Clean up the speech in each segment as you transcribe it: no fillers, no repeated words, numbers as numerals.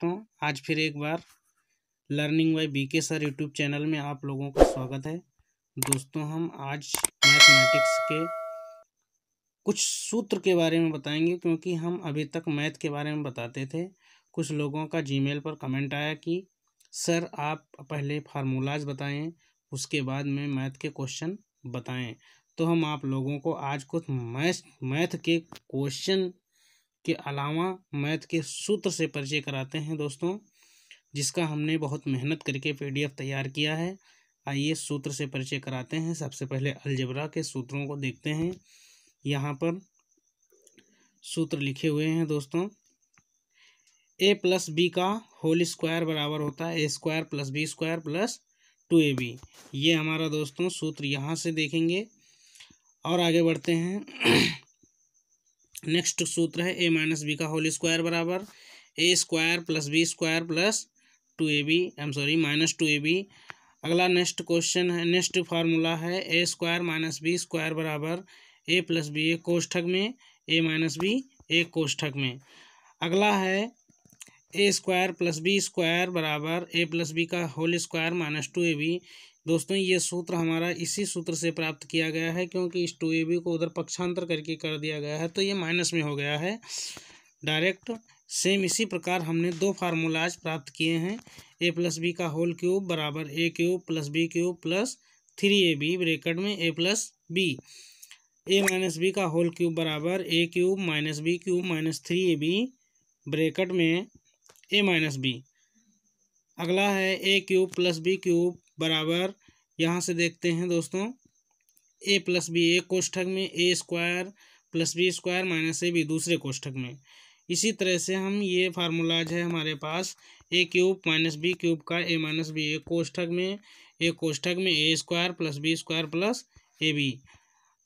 दोस्तों, आज फिर एक बार learning by BK sir YouTube channel में आप लोगों का स्वागत है। दोस्तों, हम आज मैथमेटिक्स के कुछ सूत्र के बारे में बताएंगे, क्योंकि हम अभी तक मैथ के बारे में बताते थे। कुछ लोगों का जीमेल पर कमेंट आया कि सर आप पहले फार्मूलाज बताएं, उसके बाद में मैथ के क्वेश्चन बताएं। तो हम आप लोगों को आज कुछ मैथ के क्वेश्चन के अलावा मैथ के सूत्र से परिचय कराते हैं दोस्तों, जिसका हमने बहुत मेहनत करके पीडीएफ तैयार किया है। आइए सूत्र से परिचय कराते हैं। सबसे पहले अलजेब्रा के सूत्रों को देखते हैं। यहाँ पर सूत्र लिखे हुए हैं दोस्तों। a प्लस बी का होल स्क्वायर बराबर होता है a square plus B square plus 2ab। ये हमारा दोस्तों सूत्र यहाँ से देखेंगे और आगे बढ़ते हैं। नेक्स्ट सूत्र है a माइनस बी का होल स्क्वायर बराबर a square plus B square plus 2ab minus 2ab। अगला नेक्स्ट क्वेश्चन है, नेक्स्ट फार्मूला है a square minus B square बराबर a प्लस बी एक कोष्ठक में a माइनस बी एक कोष्ठक में। अगला है a square plus B square बराबर a प्लस बी का होल स्क्वायर माइनस 2ab। दोस्तों, ये सूत्र हमारा इसी सूत्र से प्राप्त किया गया है, क्योंकि इस 2ab को उधर पक्षांतर करके कर दिया गया है, तो ये माइनस में हो गया है डायरेक्ट। सेम इसी प्रकार हमने दो फार्मूलाज प्राप्त किए हैं। a प्लस बी का होल क्यूब बराबर a cube plus B cube plus 3ab bracket में a plus B. a minus B का होल क्यूब बराबर a cube minus B cube minus 3ab bracket में a माइनस बी। अगला है a cube plus B cube बराबर, यहाँ से देखते हैं दोस्तों, a प्लस बी एक कोष्ठक में a square plus B square minus A B दूसरे कोष्ठक में। इसी तरह से हम ये फार्मूलाज है हमारे पास a cube minus B cube का a माइनस बी एक कोष्ठक में a square plus B square plus A B.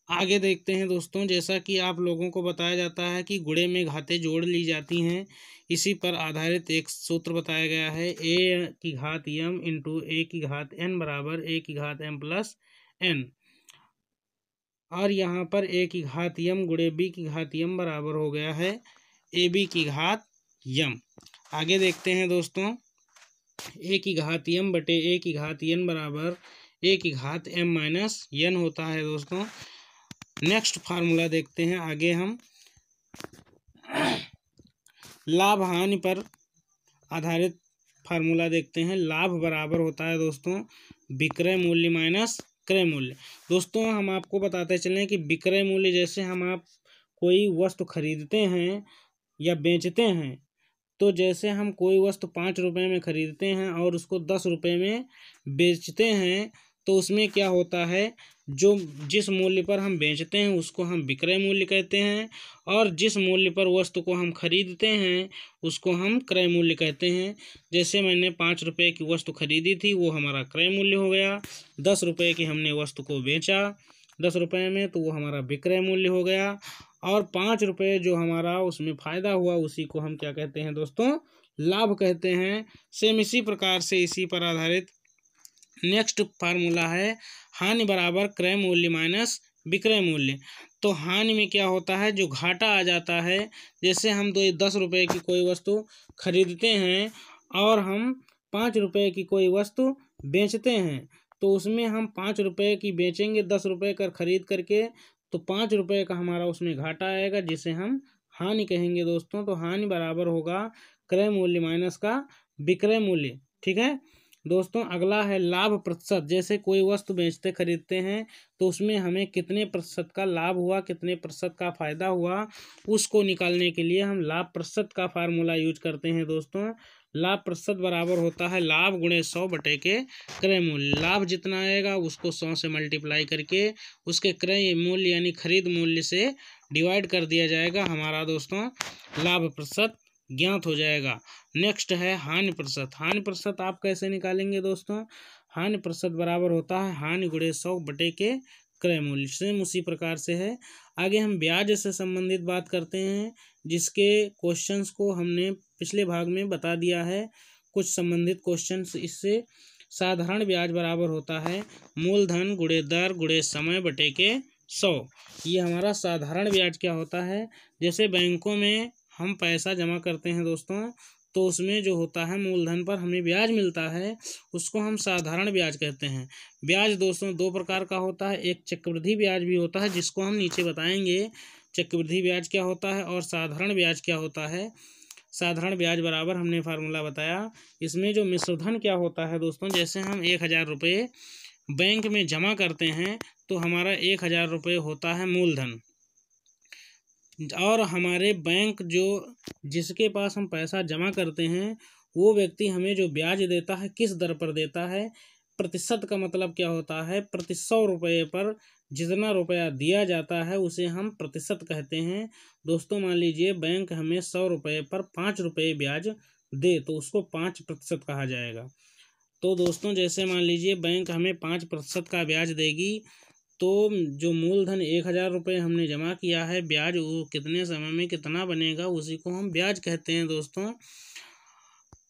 आगे देखते हैं दोस्तों, जैसा कि आप लोगों को बताया जाता है कि गुणे में घातें जोड़ ली जाती हैं, इसी पर आधारित एक सूत्र बताया गया है a की घात m इंटू a की घात n बराबर a की घात m प्लस n। और यहाँ पर a की घात m गुणे b की घात m बराबर हो गया है ab की घात m। आगे देखते हैं दोस्तों, a की घात m बटे a की घात n बराबर a की घात m माइनस n होता है दोस्तों। नेक्स्ट फार्मूला देखते हैं। आगे हम लाभ हानि पर आधारित फार्मूला देखते हैं। लाभ बराबर होता है दोस्तों विक्रय मूल्य माइनस क्रय मूल्य। दोस्तों, हम आपको बताते चलें कि विक्रय मूल्य, जैसे आप कोई वस्तु खरीदते हैं या बेचते हैं, तो जैसे हम कोई वस्तु 5 रुपये में खरीदते हैं और उसको 10 रुपये में बेचते हैं, तो उसमें क्या होता है, जो जिस मूल्य पर हम बेचते हैं उसको हम विक्रय मूल्य कहते हैं, और जिस मूल्य पर वस्तु को हम खरीदते हैं उसको हम क्रय मूल्य कहते हैं। जैसे मैंने 5 रुपये की वस्तु खरीदी थी, वो हमारा क्रय मूल्य हो गया। 10 रुपये की हमने वस्तु को बेचा 10 रुपये में, तो वो हमारा विक्रय मूल्य हो गया। और 5 रुपये जो हमारा उसमें फ़ायदा हुआ, उसी को हम क्या कहते हैं दोस्तों, लाभ कहते हैं। सेम इसी प्रकार से इसी पर आधारित नेक्स्ट फार्मूला है हानि बराबर क्रय मूल्य माइनस विक्रय मूल्य। तो हानि में क्या होता है, जो घाटा आ जाता है, जैसे हम 10 रुपये की कोई वस्तु खरीदते हैं और हम 5 रुपये की कोई वस्तु बेचते हैं, तो उसमें हम 5 रुपये की बेचेंगे 10 रुपये का खरीद करके, तो 5 रुपये का हमारा उसमें घाटा आएगा, जिसे हम हानि कहेंगे दोस्तों। तो हानि बराबर होगा क्रय मूल्य माइनस का विक्रय मूल्य। ठीक है दोस्तों। अगला है लाभ प्रतिशत। जैसे कोई वस्तु बेचते खरीदते हैं, तो उसमें हमें कितने प्रतिशत का लाभ हुआ, कितने प्रतिशत का फायदा हुआ, उसको निकालने के लिए हम लाभ प्रतिशत का फार्मूला यूज करते हैं दोस्तों। लाभ प्रतिशत बराबर होता है लाभ गुणे 100 बटे के क्रय मूल्य। लाभ जितना आएगा उसको 100 से मल्टीप्लाई करके उसके क्रय मूल्य यानी खरीद मूल्य से डिवाइड कर दिया जाएगा, हमारा दोस्तों लाभ प्रतिशत ज्ञात हो जाएगा। नेक्स्ट है हानि प्रतिशत। हानि प्रतिशत आप कैसे निकालेंगे दोस्तों, हानि प्रतिशत बराबर होता है हानि गुणे 100 बटे के क्रय मूल्य। सेम उसी प्रकार से है। आगे हम ब्याज से संबंधित बात करते हैं, जिसके क्वेश्चंस को हमने पिछले भाग में बता दिया है। कुछ संबंधित क्वेश्चंस इससे। साधारण ब्याज बराबर होता है मूलधन गुणे दर गुणे समय बटे के 100। ये हमारा साधारण ब्याज क्या होता है, जैसे बैंकों में हम पैसा जमा करते हैं दोस्तों, तो उसमें जो होता है मूलधन पर हमें ब्याज मिलता है, उसको हम साधारण ब्याज कहते हैं। ब्याज दोस्तों दो प्रकार का होता है, एक चक्रवृद्धि ब्याज भी होता है जिसको हम नीचे बताएंगे चक्रवृद्धि ब्याज क्या होता है और साधारण ब्याज क्या होता है। साधारण ब्याज बराबर हमने फार्मूला बताया। इसमें जो मिश्रधन क्या होता है दोस्तों, जैसे हम 1000 रुपये बैंक में जमा करते हैं तो हमारा 1000 रुपये होता है मूलधन, और हमारे बैंक जो जिसके पास हम पैसा जमा करते हैं वो व्यक्ति हमें जो ब्याज देता है किस दर पर देता है। प्रतिशत का मतलब क्या होता है, प्रति 100 रुपये पर जितना रुपया दिया जाता है उसे हम प्रतिशत कहते हैं। दोस्तों मान लीजिए बैंक हमें 100 रुपये पर 5 रुपये ब्याज दे तो उसको 5% कहा जाएगा। तो दोस्तों जैसे मान लीजिए बैंक हमें 5% का ब्याज देगी, तो जो मूलधन 1000 रुपये हमने जमा किया है ब्याज वो कितने समय में कितना बनेगा उसी को हम ब्याज कहते हैं दोस्तों।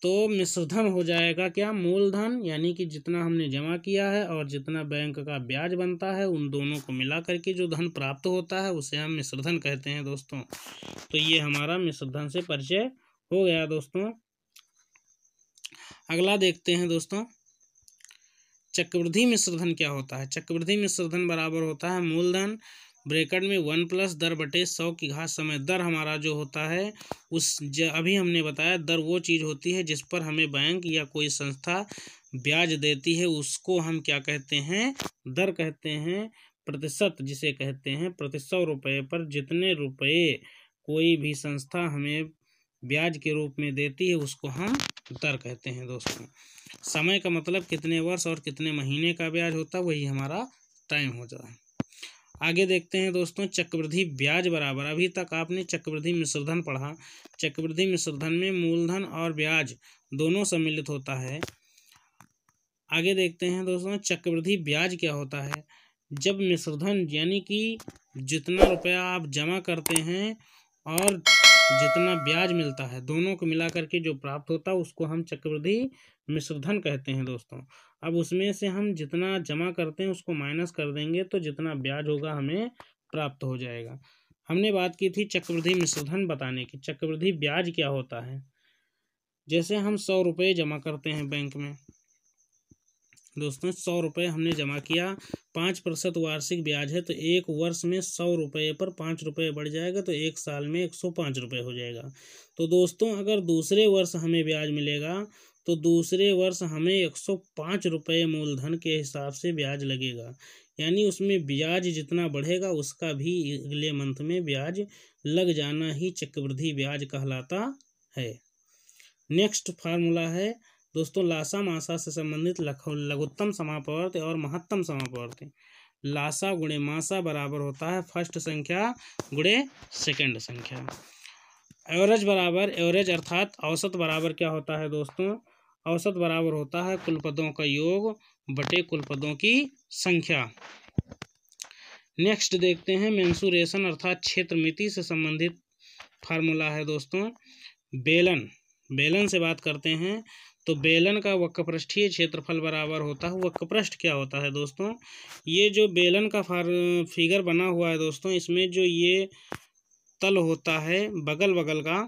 तो मिश्रधन हो जाएगा क्या, मूलधन यानी कि जितना हमने जमा किया है और जितना बैंक का ब्याज बनता है उन दोनों को मिला करके जो धन प्राप्त होता है उसे हम मिश्रधन कहते हैं दोस्तों। तो ये हमारा मिश्रधन से परिचय हो गया दोस्तों। अगला देखते हैं दोस्तों, चक्रवृद्धि मिश्रधन क्या होता है। चक्रवृद्धि मिश्रधन बराबर होता है मूलधन ब्रैकेट में 1 + दर बटे 100 की घात समय। दर हमारा जो होता है अभी हमने बताया दर वो चीज़ होती है जिस पर हमें बैंक या कोई संस्था ब्याज देती है, उसको हम क्या कहते हैं, दर कहते हैं। प्रतिशत जिसे कहते हैं, प्रति 100 रुपये पर जितने रुपये कोई भी संस्था हमें ब्याज के रूप में देती है उसको हम दर कहते हैं दोस्तों। समय का मतलब कितने वर्ष और कितने महीने का ब्याज होता है, वही हमारा टाइम हो जाता है। आगे देखते हैं दोस्तों, चक्रवृद्धि ब्याज बराबर, अभी तक आपने चक्रवृद्धि मिश्रधन पढ़ा। चक्रवृद्धि मिश्रधन में मूलधन और ब्याज दोनों सम्मिलित होता है। आगे देखते हैं दोस्तों, चक्रवृद्धि ब्याज क्या होता है। जब मिश्रधन यानी कि जितना रुपया आप जमा करते हैं और जितना ब्याज मिलता है दोनों को मिला करके जो प्राप्त होता है उसको हम चक्रवृद्धि मिश्रधन कहते हैं दोस्तों। अब उसमें से हम जितना जमा करते हैं उसको माइनस कर देंगे तो जितना ब्याज होगा हमें प्राप्त हो जाएगा। हमने बात की थी चक्रवृद्धि मिश्रधन बताने की। चक्रवृद्धि ब्याज क्या होता है, जैसे हम 100 रुपये जमा करते हैं बैंक में दोस्तों, 100 रुपये हमने जमा किया, 5% वार्षिक ब्याज है तो एक वर्ष में 100 रुपये पर 5 रुपये बढ़ जाएगा तो एक साल में 105 रुपये हो जाएगा। तो दोस्तों अगर दूसरे वर्ष हमें ब्याज मिलेगा तो दूसरे वर्ष हमें 105 रुपये मूलधन के हिसाब से ब्याज लगेगा, यानी उसमें ब्याज जितना बढ़ेगा उसका भी अगले मंथ में ब्याज लग जाना ही चक्रवृद्धि ब्याज कहलाता है। नेक्स्ट फार्मूला है दोस्तों, लासा मासा से संबंधित लघुत्तम समापवर्ती और महत्तम समापवर्ती। लासा गुणे मासा बराबर होता है फर्स्ट संख्या गुणे सेकंड संख्या। एवरेज बराबर, एवरेज अर्थात औसत बराबर क्या होता है दोस्तों, औसत बराबर होता है कुल पदों का योग बटे कुल पदों की संख्या। नेक्स्ट देखते हैं, मेंसुरेशन अर्थात क्षेत्रमिति से संबंधित फार्मूला है दोस्तों। बेलन, बेलन से बात करते हैं तो बेलन का वक्रपृष्ठीय क्षेत्रफल बराबर होता है, वक्रपृष्ठ क्या होता है दोस्तों, ये जो बेलन का फिगर बना हुआ है दोस्तों, इसमें जो ये तल होता है बगल बगल का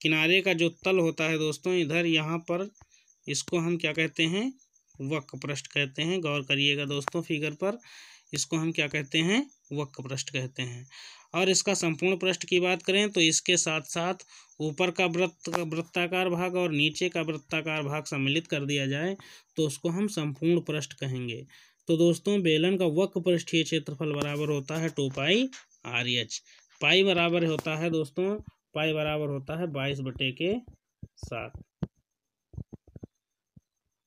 किनारे का जो तल होता है दोस्तों इधर यहाँ पर, इसको हम क्या कहते हैं, वक्रपृष्ठ कहते हैं। गौर करिएगा दोस्तों फिगर पर, इसको हम क्या कहते हैं, वक्रपृष्ठ कहते हैं। और इसका संपूर्ण पृष्ठ की बात करें तो इसके साथ साथ ऊपर का वृत्ताकार भाग और नीचे का वृत्ताकार भाग सम्मिलित कर दिया जाए तो उसको हम संपूर्ण पृष्ठ कहेंगे। तो दोस्तों बेलन का वक्रपृष्ठीय क्षेत्रफल बराबर होता है 2πr/h। पाई बराबर होता है दोस्तों, पाई बराबर होता है 22/7।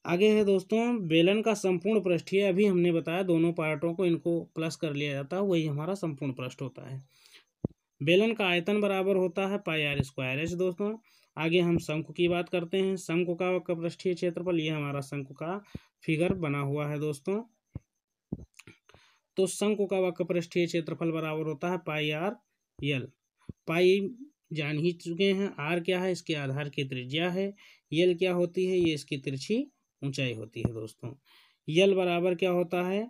आगे है दोस्तों, बेलन का संपूर्ण पृष्ठीय, अभी हमने बताया दोनों पार्टों को इनको प्लस कर लिया जाता है, वही हमारा संपूर्ण पृष्ठ होता है। बेलन का आयतन बराबर होता है πr² दोस्तों। आगे हम शंकु की बात करते हैं, शंकु का वक्रपृष्ठीय क्षेत्रफल, ये हमारा शंकु का फिगर बना हुआ है दोस्तों। तो शंकु का वक्रपृष्ठीय क्षेत्रफल बराबर होता है πr/l। पाई जान ही चुके हैं, आर क्या है, इसके आधार की त्रिज्या है, यल क्या होती है, ये इसकी तिरछी ऊंचाई होती है दोस्तों। यल बराबर क्या होता है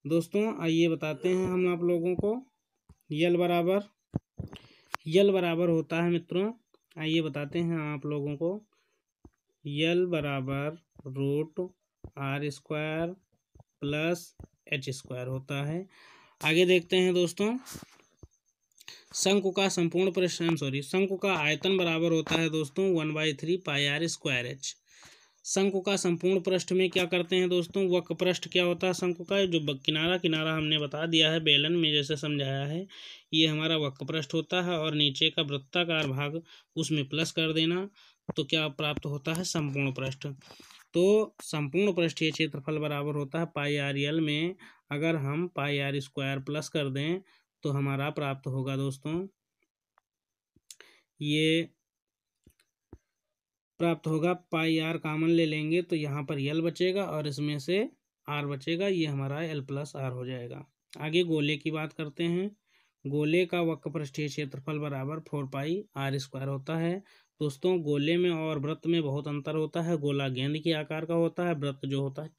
दोस्तों, आइए बताते हैं हम आप लोगों को। यल बराबर होता है मित्रों आइए बताते हैं आप लोगों को। यल बराबर √r² प्लस h² होता है। आगे देखते हैं दोस्तों, शंकु का संपूर्ण पृष्ठ शंकु का आयतन बराबर होता है दोस्तों 1/3 πr²h। शंकु का संपूर्ण पृष्ठ में क्या करते हैं दोस्तों, वक्र पृष्ठ क्या होता है शंकु का, जो किनारा किनारा हमने बता दिया है बेलन में जैसे समझाया है, ये हमारा वक्र पृष्ठ होता है और नीचे का वृत्ताकार भाग उसमें प्लस कर देना, तो क्या प्राप्त होता है, संपूर्ण पृष्ठ। तो संपूर्ण पृष्ठीय क्षेत्रफल बराबर होता है πr_l में अगर हम πr² प्लस कर दें तो हमारा प्राप्त होगा दोस्तों, ये प्राप्त होगा πr कॉमन ले लेंगे तो यहाँ पर l बचेगा और इसमें से r बचेगा, ये हमारा l+r हो जाएगा। आगे गोले की बात करते हैं। गोले का वक्र पृष्ठीय क्षेत्रफल बराबर 4πr² होता है। दोस्तों गोले में और वृत्त में बहुत अंतर होता है। गोला गेंद के आकार का होता है, वृत्त जो होता है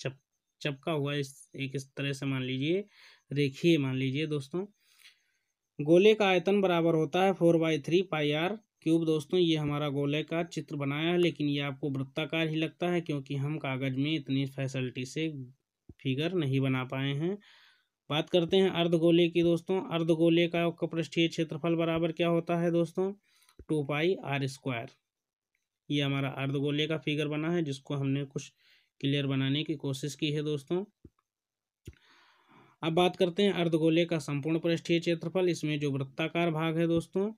चपका हुआ इस तरह से मान लीजिए, रेखीय मान लीजिए दोस्तों। गोले का आयतन बराबर होता है 4/3 πr³ दोस्तों। ये हमारा गोले का चित्र बनाया है, लेकिन ये आपको वृत्ताकार ही लगता है क्योंकि हम कागज में इतनी फैसिलिटी से फिगर नहीं बना पाए हैं। बात करते हैं अर्धगोले की दोस्तों। अर्धगोले का पृष्ठीय क्षेत्रफल बराबर क्या होता है दोस्तों, 2πr²। ये हमारा अर्धगोले का फिगर बना है जिसको हमने कुछ क्लियर बनाने की कोशिश की है दोस्तों। अब बात करते हैं अर्धगोले का संपूर्ण पृष्ठीय क्षेत्रफल। इसमें जो वृत्ताकार भाग है दोस्तों,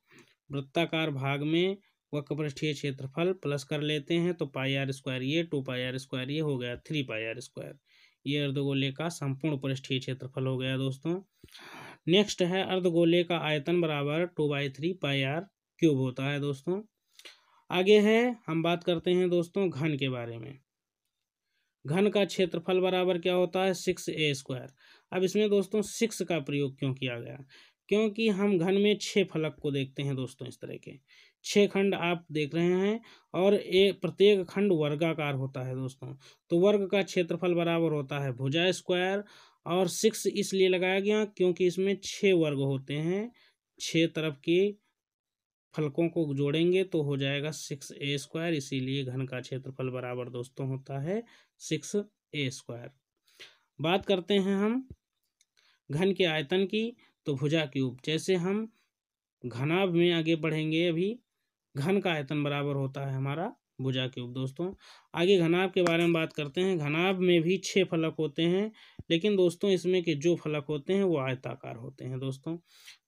वृत्ताकार भाग में वक्र पृष्ठीय क्षेत्रफल प्लस कर लेते हैं तो πr², ये 2πr², ये हो गया 3πr²। ये अर्धगोले का संपूर्ण पृष्ठीय क्षेत्रफल हो गया दोस्तों। नेक्स्ट है अर्धगोले का आयतन बराबर 2/3 πr³ होता है दोस्तों। आगे है हम बात करते हैं दोस्तों घन के बारे में। घन का क्षेत्रफल बराबर क्या होता है, 6a²। अब इसमें दोस्तों 6 का प्रयोग क्यों किया गया, क्योंकि हम घन में 6 फलक को देखते हैं दोस्तों। इस तरह के 6 खंड आप देख रहे हैं और प्रत्येक खंड वर्गाकार होता है दोस्तों। तो वर्ग का क्षेत्रफल बराबर होता है भुजा²। और 6 इसलिए लगाया गया क्योंकि इसमें 6 वर्ग होते हैं, 6 तरफ की फलकों को जोड़ेंगे तो हो जाएगा 6a²। इसीलिए घन का क्षेत्रफल बराबर दोस्तों होता है 6a²। बात करते हैं हम घन के आयतन की, तो भुजा³। जैसे हम घनाभ में आगे बढ़ेंगे, अभी घन का आयतन बराबर होता है हमारा भुजा³ दोस्तों। आगे घनाभ के बारे में बात करते हैं। घनाभ में भी 6 फलक होते हैं, लेकिन दोस्तों इसमें के जो फलक होते हैं वो आयताकार होते हैं दोस्तों।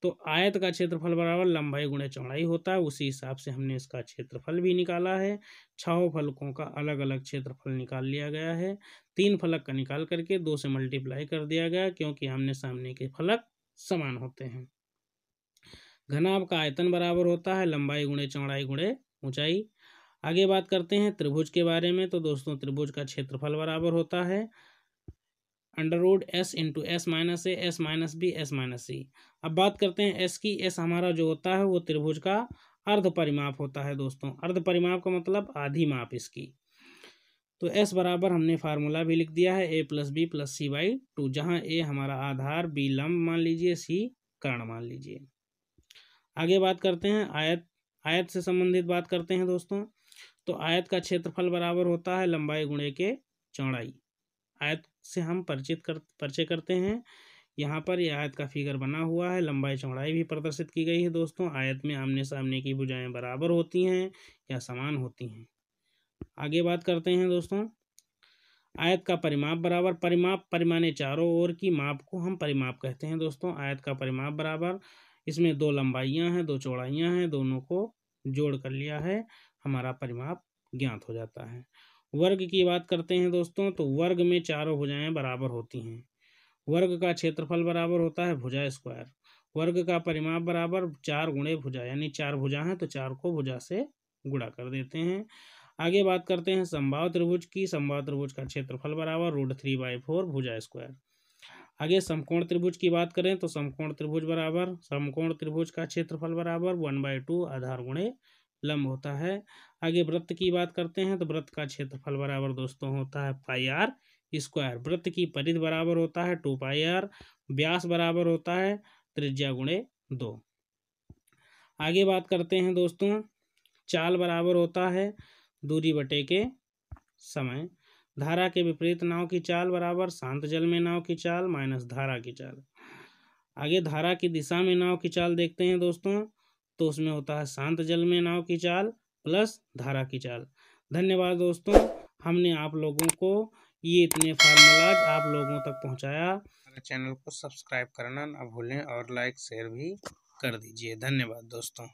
तो आयत का क्षेत्रफल बराबर लंबाई गुणे चौड़ाई होता है, उसी हिसाब से हमने इसका क्षेत्रफल भी निकाला है। 6 फलकों का अलग अलग क्षेत्रफल निकाल लिया गया है। 3 फलक का निकाल करके 2 से मल्टीप्लाई कर दिया गया क्योंकि आमने सामने के फलक समान होते हैं। घनाभ का आयतन बराबर होता है लंबाई गुणे चौड़ाई गुणे ऊंचाई। आगे बात करते हैं त्रिभुज के बारे में। तो दोस्तों त्रिभुज का क्षेत्रफल बराबर होता है √s × s - a s - b s - c। अब बात करते हैं s की। s हमारा जो होता है वो त्रिभुज का अर्ध परिमाप होता है दोस्तों। अर्ध परिमाप का मतलब आधी माप इसकी। तो s बराबर हमने फार्मूला भी लिख दिया है a + b + c/2, जहाँ a हमारा आधार, b लंब मान लीजिए, c कर्ण मान लीजिए। आगे बात करते हैं आयत से संबंधित बात करते हैं दोस्तों। तो आयत का क्षेत्रफल बराबर होता है लंबाई गुणे के चौड़ाई। आयत से हम परिचय करते हैं। यहाँ पर यह आयत का फिगर बना हुआ है, लंबाई चौड़ाई भी प्रदर्शित की गई है दोस्तों। आयत में आमने सामने की भुजाएं बराबर होती हैं या समान होती हैं। आगे बात करते हैं दोस्तों आयत का परिमाप बराबर। परिमाप परिमाने चारों ओर की माप को हम परिमाप कहते हैं दोस्तों। आयत का परिमाप बराबर, इसमें 2 लंबाइयाँ हैं 2 चौड़ाइयाँ हैं, दोनों को जोड़ कर लिया है, हमारा परिमाप ज्ञात हो जाता है। वर्ग की बात करते हैं दोस्तों। तो वर्ग में चारों भुजाएं बराबर होती हैं। वर्ग का क्षेत्रफल बराबर होता है भुजा²। वर्ग का परिमाप बराबर 4 गुणे भुजा, यानी 4 भुजा हैं तो 4 को भुजा से गुणा कर देते हैं। आगे बात करते हैं समबाहु त्रिभुज की। समबाहु त्रिभुज का क्षेत्रफल बराबर √3/4 भुजा²। आगे समकोण त्रिभुज की बात करें तो समकोण त्रिभुज बराबर, समकोण त्रिभुज का क्षेत्रफल बराबर 1/2 आधार गुणे लंब होता है। आगे वृत्त की बात करते हैं तो वृत्त का क्षेत्रफल बराबर दोस्तों होता है πr²। वृत्त की परिधि बराबर होता है 2πr। व्यास बराबर होता है त्रिज्या गुणे 2। आगे बात करते हैं दोस्तों चाल बराबर होता है दूरी बटे के समय। धारा के विपरीत नाव की चाल बराबर शांत जल में नाव की चाल माइनस धारा की चाल। आगे धारा की दिशा में नाव की चाल देखते हैं दोस्तों, तो उसमें होता है शांत जल में नाव की चाल प्लस धारा की चाल। धन्यवाद दोस्तों, हमने आप लोगों को ये इतने फार्मूलाज आप लोगों तक पहुंचाया। हमारे चैनल को सब्सक्राइब करना ना भूलें और लाइक शेयर भी कर दीजिए। धन्यवाद दोस्तों।